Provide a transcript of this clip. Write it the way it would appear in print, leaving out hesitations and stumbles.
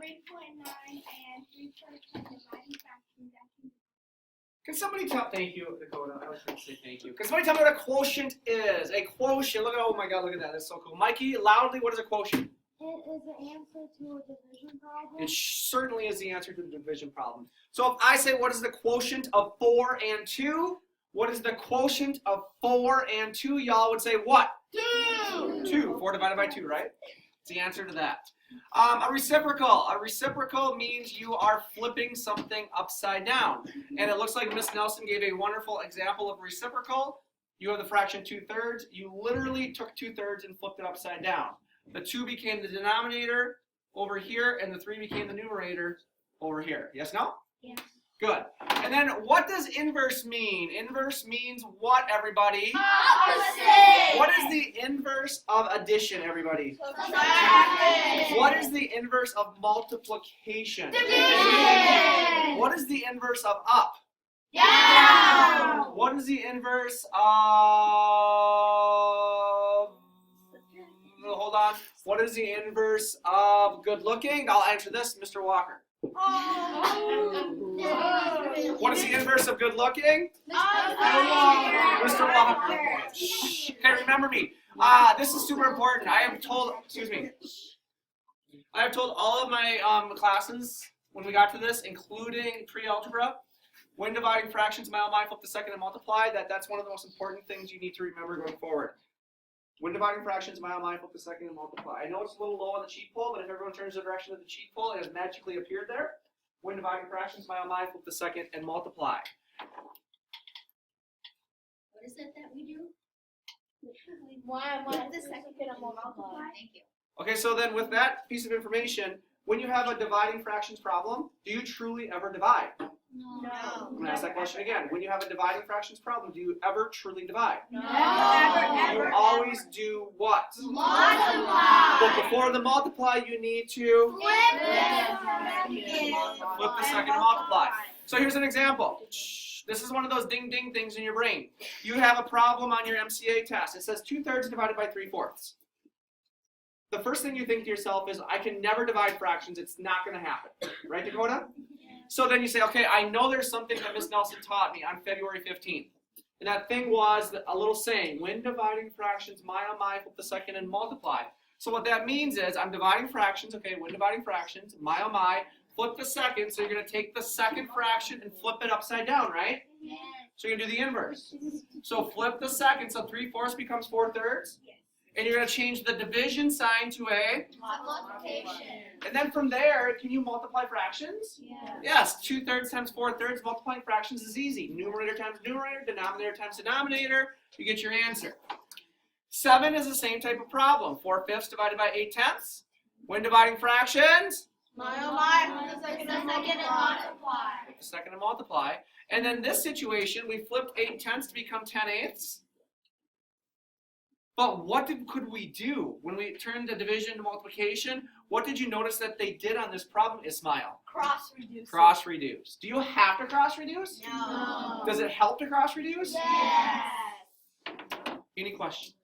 3.9 and 3.10 dividing fractions. Can somebody tell? Thank you, Dakota. I was going to say thank you. Can somebody tell me what a quotient is? A quotient. Look at, oh my God, look at that. That's so cool. Mikey, loudly, what is a quotient? It is the answer to a division problem. It certainly is the answer to the division problem. So if I say, what is the quotient of 4 and 2? What is the quotient of 4 and 2? Y'all would say what? 2. 2. 4 divided by 2, right? It's the answer to that. A reciprocal. A reciprocal means you are flipping something upside down. And it looks like Miss Nelson gave a wonderful example of reciprocal. You have the fraction 2/3. You literally took 2/3 and flipped it upside down. The 2 became the denominator over here, and the 3 became the numerator over here. Yes, no? Yes. Good. And then what does inverse mean? Inverse means what, everybody? Opposite. What is the inverse of addition, everybody? Subtraction. What is the inverse of multiplication? Division. What is the inverse of up? Down. What is the inverse of... Hold on. What is the inverse of good looking? I'll answer this, Mr. Walker. What is the inverse of good looking? Mr. Walker. Shh. Okay, remember me. This is super important. I have told, excuse me. I have told all of my classes when we got to this, including pre-algebra, when dividing fractions, flip the second and multiply, that's one of the most important things you need to remember going forward. When dividing fractions, flip the second and multiply. I know it's a little low on the cheat pole, but if everyone turns the direction of the cheat pole, it has magically appeared there. When dividing fractions, flip the second and multiply. What is it that we do? Flip the second and multiply. Thank you. Okay, so then with that piece of information, when you have a dividing fractions problem, do you truly ever divide? No. I'm going to ask that question again. When you have a dividing fractions problem, do you ever truly divide? No. You always do what? Multiply. But before the multiply, you need to Flip flip the second and multiply. So here's an example. This is one of those ding ding things in your brain. You have a problem on your MCA test. It says 2/3 divided by 3/4. The first thing you think to yourself is, I can never divide fractions. It's not going to happen. Right, Dakota? So then you say, okay, I know there's something that Miss Nelson taught me on February 15th. And that thing was a little saying, when dividing fractions, flip the second and multiply. So what that means is I'm dividing fractions, okay, when dividing fractions, flip the second, so you're going to take the second fraction and flip it upside down, right? Yes. So you're going to do the inverse. So flip the second, so 3/4 becomes 4/3. Yes. And you're going to change the division sign to a... Multiplication. And then from there, can you multiply fractions? Yes. Yes, 2/3 times 4/3, multiplying fractions is easy. Numerator times numerator, denominator times denominator, you get your answer. 7 is the same type of problem. 4/5 divided by 8/10. When dividing fractions? Flip the second and multiply. Flip the second and multiply. And then this situation, we flipped 8/10 to become 10/8. But what could we do when we turned the division to multiplication? What did you notice that they did on this problem, Ismail? Cross reduce. Cross reduce. Do you have to cross reduce? No. Does it help to cross reduce? Yes. Any questions?